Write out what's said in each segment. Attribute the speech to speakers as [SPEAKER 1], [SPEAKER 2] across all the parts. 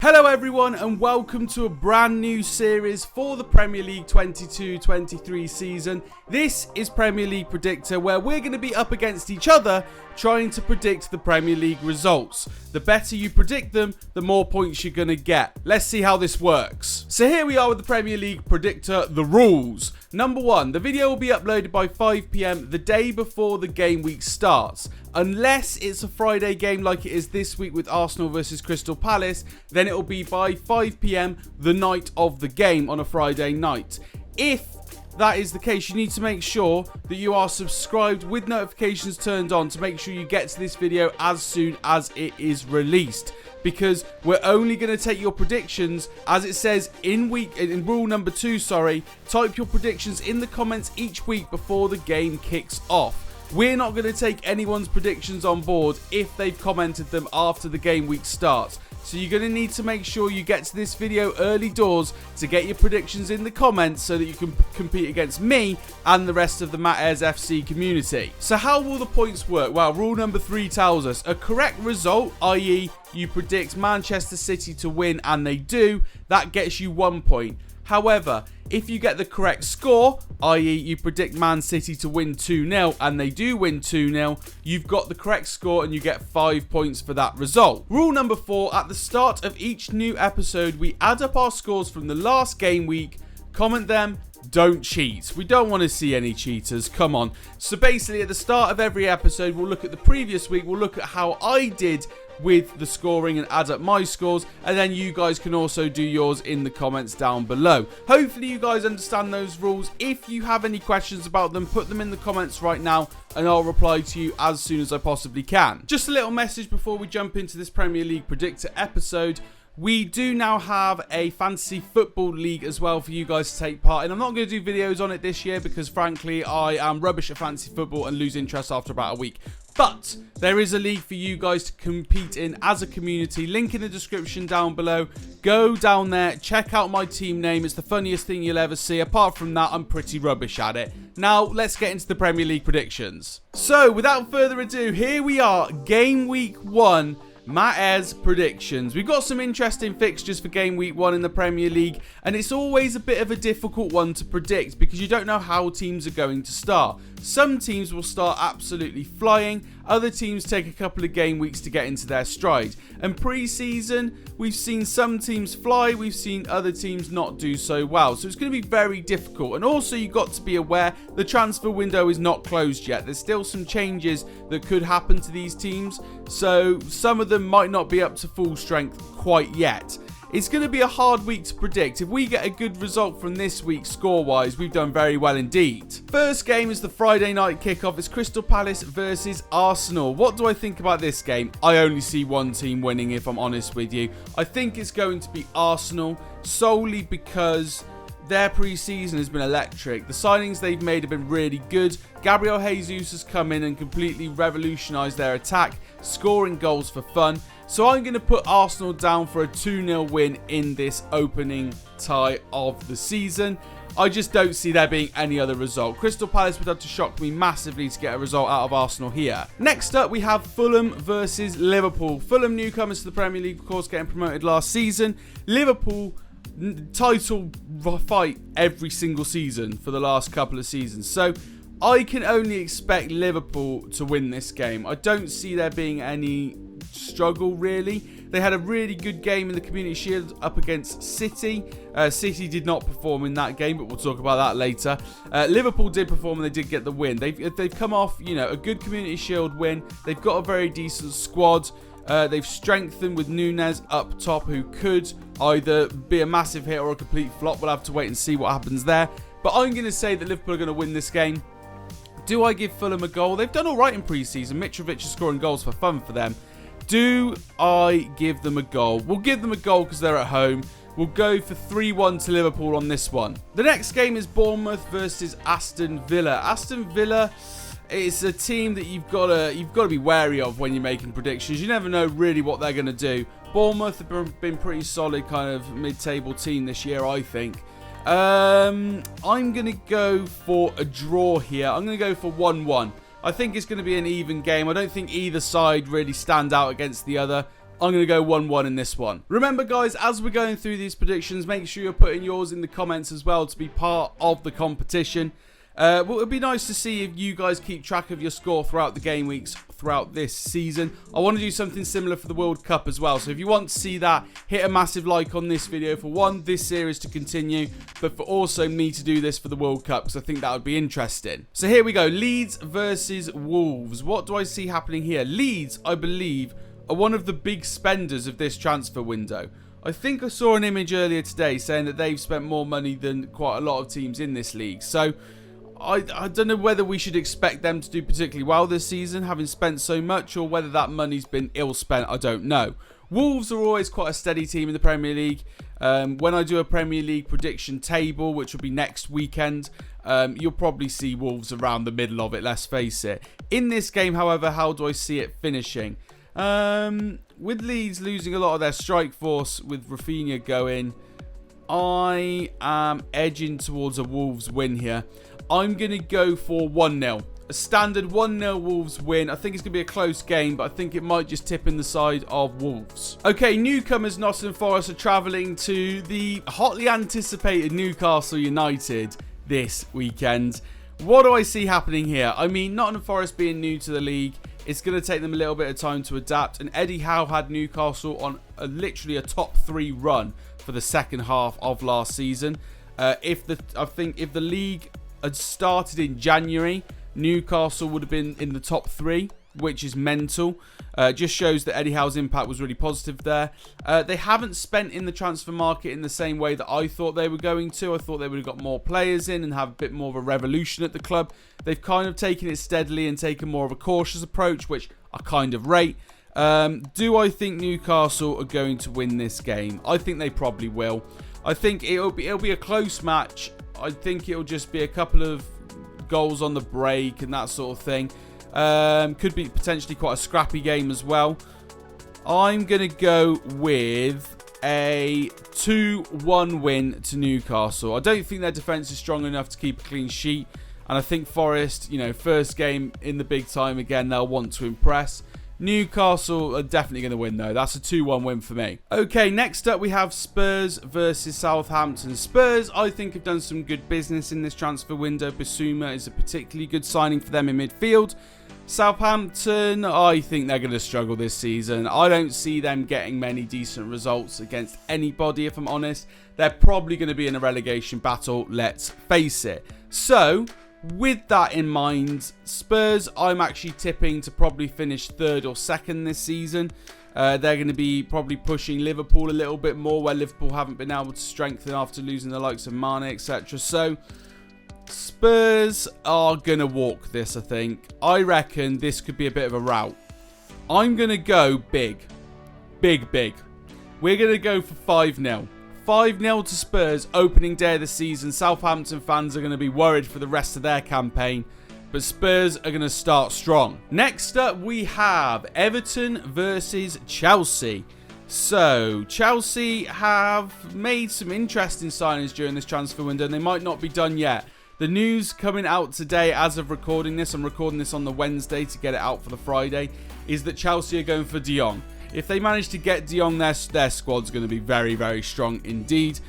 [SPEAKER 1] Hello everyone and welcome to a brand new series for the Premier League 22-23 season. This is Premier League Predictor, where we're going to be up against each other trying to predict the Premier League results. The better you predict them, the more points you're going to get. Let's see how this works. So here we are with the Premier League Predictor, the rules. Number 1, the video will be uploaded by 5 PM the day before the game week starts. Unless it's a Friday game like it is this week with Arsenal versus Crystal Palace, then it will be by 5 PM the night of the game on a Friday night. If that is the case, you need to make sure that you are subscribed with notifications turned on to make sure you get to this video as soon as it is released. Because we're only going to take your predictions, as it says in rule number 2, type your predictions in the comments each week before the game kicks off. We're not going to take anyone's predictions on board if they've commented them after the game week starts. So you're going to need to make sure you get to this video early doors to get your predictions in the comments so that you can compete against me and the rest of the Matt Ayres FC community. So how will the points work? Well, rule number 3 tells us a correct result, i.e. you predict Manchester City to win and they do, that gets you 1 point. However, if you get the correct score, i.e. you predict Man City to win 2-0 and they do win 2-0, you've got the correct score and you get 5 points for that result. Rule number 4, at the start of each new episode, we add up our scores from the last game week, comment them, don't cheat. We don't want to see any cheaters, come on. So basically at the start of every episode, we'll look at the previous week, we'll look at how I did with the scoring and add up my scores, and then you guys can also do yours in the comments down below. Hopefully you guys understand those rules. If you have any questions about them, put them in the comments right now and I'll reply to you as soon as I possibly can. Just a little message before we jump into this Premier League Predictor episode. We do now have a fantasy football league as well for you guys to take part in. I'm not going to do videos on it this year because frankly I am rubbish at fantasy football and lose interest after about a week. But there is a league for you guys to compete in as a community. Link in the description down below. Go down there, check out my team name. It's the funniest thing you'll ever see. Apart from that, I'm pretty rubbish at it. Now, let's get into the Premier League predictions. So, without further ado, here we are. Game week 1. Matt Ayres predictions. We've got some interesting fixtures for game week 1 in the Premier League, and it's always a bit of a difficult one to predict because you don't know how teams are going to start. Some teams will start absolutely flying, other teams take a couple of game weeks to get into their stride. And pre-season, we've seen some teams fly, we've seen other teams not do so well. So it's going to be very difficult. And also you've got to be aware the transfer window is not closed yet. There's still some changes that could happen to these teams. So some of them might not be up to full strength quite yet. It's going to be a hard week to predict. If we get a good result from this week score-wise, we've done very well indeed. First game is the Friday night kickoff. It's Crystal Palace versus Arsenal. What do I think about this game? I only see one team winning, if I'm honest with you. I think it's going to be Arsenal, solely because their pre-season has been electric. The signings they've made have been really good. Gabriel Jesus has come in and completely revolutionised their attack, scoring goals for fun. So I'm going to put Arsenal down for a 2-0 win in this opening tie of the season. I just don't see there being any other result. Crystal Palace would have to shock me massively to get a result out of Arsenal here. Next up, we have Fulham versus Liverpool. Fulham, newcomers to the Premier League, of course, getting promoted last season. Liverpool, title fight every single season for the last couple of seasons. So I can only expect Liverpool to win this game. I don't see there being any struggle really. They had a really good game in the Community Shield up against City. City did not perform in that game, but we'll talk about that later. Liverpool did perform and they did get the win. They've come off, a good Community Shield win. They've got a very decent squad. They've strengthened with Nunez up top, who could either be a massive hit or a complete flop. We'll have to wait and see what happens there. But I'm going to say that Liverpool are going to win this game. Do I give Fulham a goal? They've done all right in pre-season. Mitrovic is scoring goals for fun for them. Do I give them a goal? We'll give them a goal because they're at home. We'll go for 3-1 to Liverpool on this one. The next game is Bournemouth versus Aston Villa. Aston Villa is a team that you've got to be wary of when you're making predictions. You never know really what they're going to do. Bournemouth have been pretty solid, kind of mid-table team this year, I think. I'm going to go for a draw here. I'm going to go for 1-1. I think it's going to be an even game. I don't think either side really stand out against the other. I'm going to go 1-1 in this one. Remember, guys, as we're going through these predictions, make sure you're putting yours in the comments as well to be part of the competition. Well, it would be nice to see if you guys keep track of your score throughout the game weeks throughout this season. I want to do something similar for the World Cup as well. So if you want to see that, hit a massive like on this video for one, this series to continue, but for also me to do this for the World Cup because I think that would be interesting. So here we go. Leeds versus Wolves. What do I see happening here? Leeds, I believe, are one of the big spenders of this transfer window. I think I saw an image earlier today saying that they've spent more money than quite a lot of teams in this league. So I don't know whether we should expect them to do particularly well this season, having spent so much, or whether that money's been ill spent. I don't know. Wolves are always quite a steady team in the Premier League. When I do a Premier League prediction table, which will be next weekend, you'll probably see Wolves around the middle of it, let's face it. In this game, however, how do I see it finishing? With Leeds losing a lot of their strike force, with Rafinha going, I am edging towards a Wolves win here. I'm going to go for 1-0. A standard 1-0 Wolves win. I think it's going to be a close game, but I think it might just tip in the side of Wolves. Okay, newcomers Nottingham Forest are travelling to the hotly anticipated Newcastle United this weekend. What do I see happening here? I mean, Nottingham Forest being new to the league, it's going to take them a little bit of time to adapt. And Eddie Howe had Newcastle on literally a top 3 run for the second half of last season. I think if the league had started in January, Newcastle would have been in the top 3, which is mental. Just shows that Eddie Howe's impact was really positive there. They haven't spent in the transfer market in the same way that I thought they were going to. I thought they would have got more players in and have a bit more of a revolution at the club. They've kind of taken it steadily and taken more of a cautious approach, which I kind of rate. Do I think Newcastle are going to win this game? I think they probably will. I think it'll be a close match. I think it'll just be a couple of goals on the break and that sort of thing. Could be potentially quite a scrappy game as well. I'm going to go with a 2-1 win to Newcastle. I don't think their defence is strong enough to keep a clean sheet. And I think Forest, first game in the big time again, they'll want to impress. Newcastle are definitely going to win though. That's a 2-1 win for me. Okay, next up we have Spurs versus Southampton. Spurs, I think, have done some good business in this transfer window. Basuma is a particularly good signing for them in midfield. Southampton, I think they're going to struggle this season. I don't see them getting many decent results against anybody, if I'm honest. They're probably going to be in a relegation battle, let's face it. So, with that in mind, Spurs, I'm actually tipping to probably finish 3rd or 2nd this season. They're going to be probably pushing Liverpool a little bit more, where Liverpool haven't been able to strengthen after losing the likes of Mane, etc. So, Spurs are going to walk this, I think. I reckon this could be a bit of a rout. I'm going to go big. Big. We're going to go for 5-0. 5-0 to Spurs, opening day of the season. Southampton fans are going to be worried for the rest of their campaign, but Spurs are going to start strong. Next up, we have Everton versus Chelsea. So, Chelsea have made some interesting signings during this transfer window, and they might not be done yet. The news coming out today as of recording this, I'm recording this on the Wednesday to get it out for the Friday, is that Chelsea are going for De Jong. If they manage to get De Jong, their squad's going to be very, very strong indeed.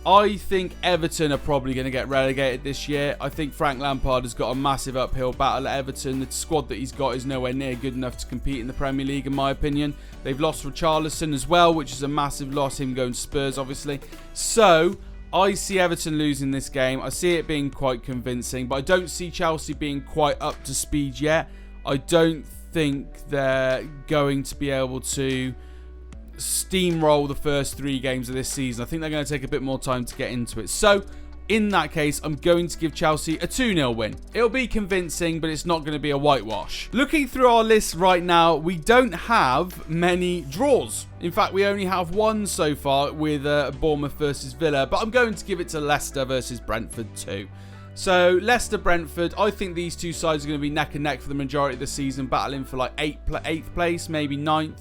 [SPEAKER 1] I think Everton are probably going to get relegated this year. I think Frank Lampard has got a massive uphill battle at Everton. The squad that he's got is nowhere near good enough to compete in the Premier League, in my opinion. They've lost Richarlison as well, which is a massive loss, him going to Spurs, obviously. So, I see Everton losing this game. I see it being quite convincing, but I don't see Chelsea being quite up to speed yet. I don't think they're going to be able to steamroll the first 3 games of this season. I think they're going to take a bit more time to get into it. So, in that case, I'm going to give Chelsea a 2-0 win. It'll be convincing, but it's not going to be a whitewash. Looking through our list right now, we don't have many draws. In fact, we only have one so far with Bournemouth versus Villa, but I'm going to give it to Leicester versus Brentford too. So, Leicester-Brentford, I think these two sides are going to be neck and neck for the majority of the season, battling for like 8th place, maybe 9th,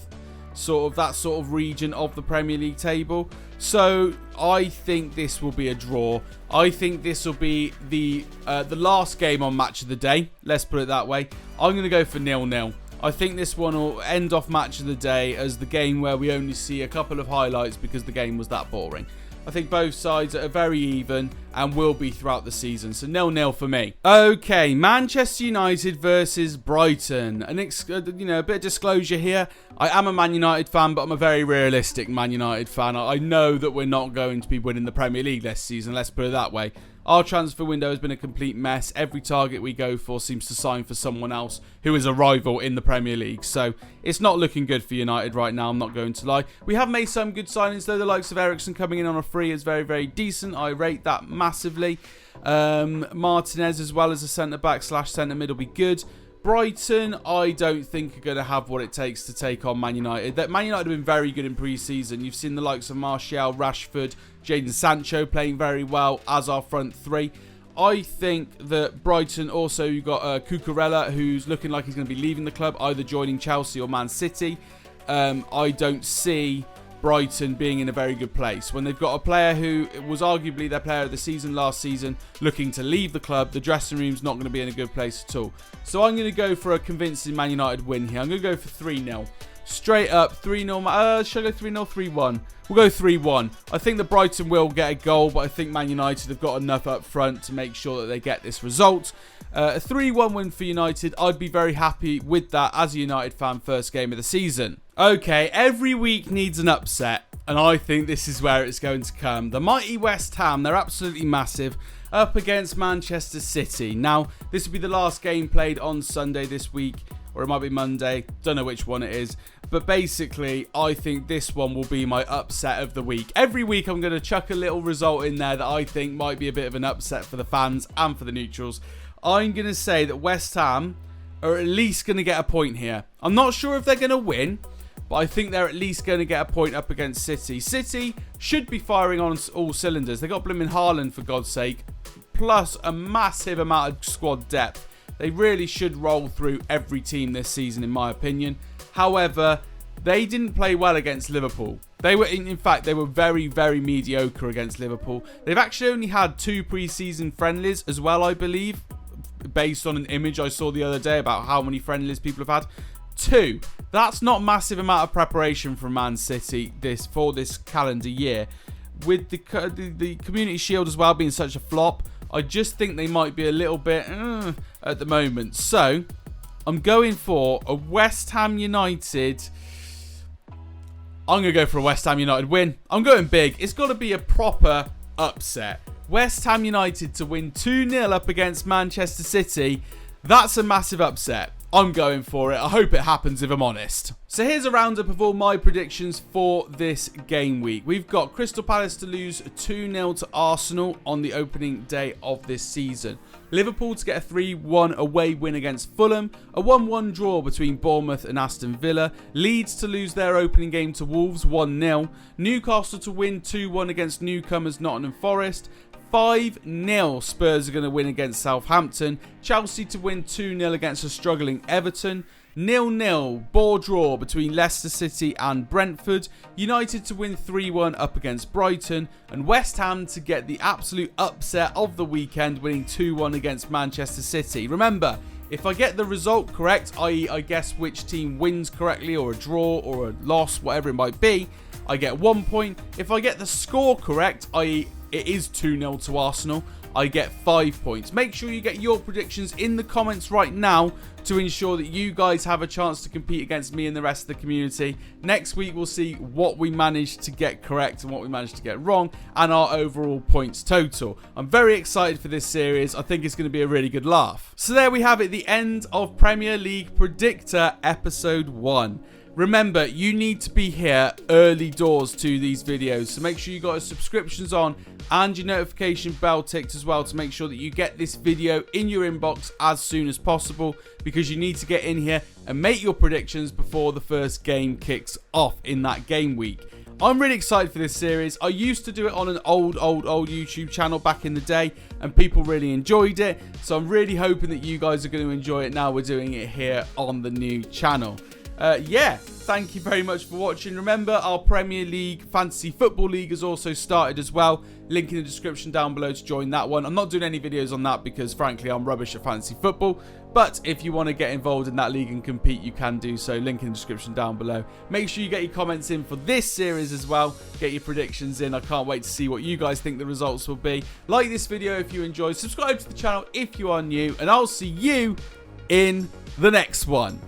[SPEAKER 1] that sort of region of the Premier League table. So, I think this will be a draw. I think this will be the last game on Match of the Day. Let's put it that way. I'm going to go for 0-0. I think this one will end off match of the day as the game where we only see a couple of highlights because the game was that boring. I think both sides are very even and will be throughout the season. So 0-0 for me. Okay, Manchester United versus Brighton. A bit of disclosure here. I am a Man United fan, but I'm a very realistic Man United fan. I know that we're not going to be winning the Premier League this season. Let's put it that way. Our transfer window has been a complete mess. Every target we go for seems to sign for someone else who is a rival in the Premier League. So it's not looking good for United right now, I'm not going to lie. We have made some good signings though. The likes of Eriksen coming in on a free is very, very decent. I rate that massively. Martinez as well as a centre-back / centre-mid will be good. Brighton, I don't think are going to have what it takes to take on Man United. Man United have been very good in pre-season. You've seen the likes of Martial, Rashford, Jadon Sancho playing very well as our front three. I think that Brighton also, you've got Cucurella, who's looking like he's going to be leaving the club, either joining Chelsea or Man City. I don't see Brighton being in a very good place. When they've got a player who was arguably their player of the season last season looking to leave the club, the dressing room's not going to be in a good place at all. So I'm going to go for a convincing Man United win here. I'm going to go for 3-0. Straight up 3-0. Should I go 3-0, 3-1? We'll go 3-1. I think that Brighton will get a goal, but I think Man United have got enough up front to make sure that they get this result. A 3-1 win for United. I'd be very happy with that as a United fan, first game of the season. Okay, every week needs an upset, and I think this is where it's going to come. The mighty West Ham, they're absolutely massive, up against Manchester City. Now, this will be the last game played on Sunday this week, or it might be Monday, don't know which one it is. But basically, I think this one will be my upset of the week. Every week, I'm going to chuck a little result in there that I think might be a bit of an upset for the fans and for the neutrals. I'm going to say that West Ham are at least going to get a point here. I'm not sure if they're going to win, but I think they're at least going to get a point up against City. City should be firing on all cylinders. They got blimmin' Haaland, for God's sake, plus a massive amount of squad depth. They really should roll through every team this season, in my opinion. However, they didn't play well against Liverpool. They were, in fact, they were very, very mediocre against Liverpool. They've actually only had 2 pre-season friendlies as well, I believe, based on an image I saw the other day about how many friendlies people have had. 2. That's not massive amount of preparation from Man City for this calendar year. With the Community Shield as well being such a flop, I just think they might be a little bit at the moment. So, I'm going for a West Ham United. I'm going to go for a West Ham United win. I'm going big. It's got to be a proper upset. West Ham United to win 2-0 up against Manchester City. That's a massive upset. I'm going for it. I hope it happens if I'm honest. So here's a roundup of all my predictions for this game week. We've got Crystal Palace to lose 2-0 to Arsenal on the opening day of this season. Liverpool to get a 3-1 away win against Fulham. A 1-1 draw between Bournemouth and Aston Villa. Leeds to lose their opening game to Wolves 1-0. Newcastle to win 2-1 against newcomers Nottingham Forest. 5-0 Spurs are going to win against Southampton. Chelsea to win 2-0 against a struggling Everton. 0-0 ball draw between Leicester City and Brentford. United to win 3-1 up against Brighton. And West Ham to get the absolute upset of the weekend, winning 2-1 against Manchester City. Remember, if I get the result correct, i.e. I guess which team wins correctly, or a draw or a loss, whatever it might be, I get 1 point. If I get the score correct, i.e. it is 2-0 to Arsenal, I get 5 points. Make sure you get your predictions in the comments right now to ensure that you guys have a chance to compete against me and the rest of the community. Next week, we'll see what we managed to get correct and what we managed to get wrong, and our overall points total. I'm very excited for this series. I think it's going to be a really good laugh. So there we have it, the end of Premier League Predictor Episode 1. Remember, you need to be here early doors to these videos, so make sure you got your subscriptions on and your notification bell ticked as well to make sure that you get this video in your inbox as soon as possible, because you need to get in here and make your predictions before the first game kicks off in that game week. I'm really excited for this series. I used to do it on an old YouTube channel back in the day, and people really enjoyed it, so I'm really hoping that you guys are going to enjoy it now we're doing it here on the new channel. yeah, thank you very much for watching. Remember, our Premier League Fantasy Football League has also started as well. Link in the description down below to join that one. I'm not doing any videos on that because, frankly, I'm rubbish at fantasy football. But if you want to get involved in that league and compete, you can do so. Link in the description down below. Make sure you get your comments in for this series as well. Get your predictions in. I can't wait to see what you guys think the results will be. Like this video if you enjoyed. Subscribe to the channel if you are new. And I'll see you in the next one.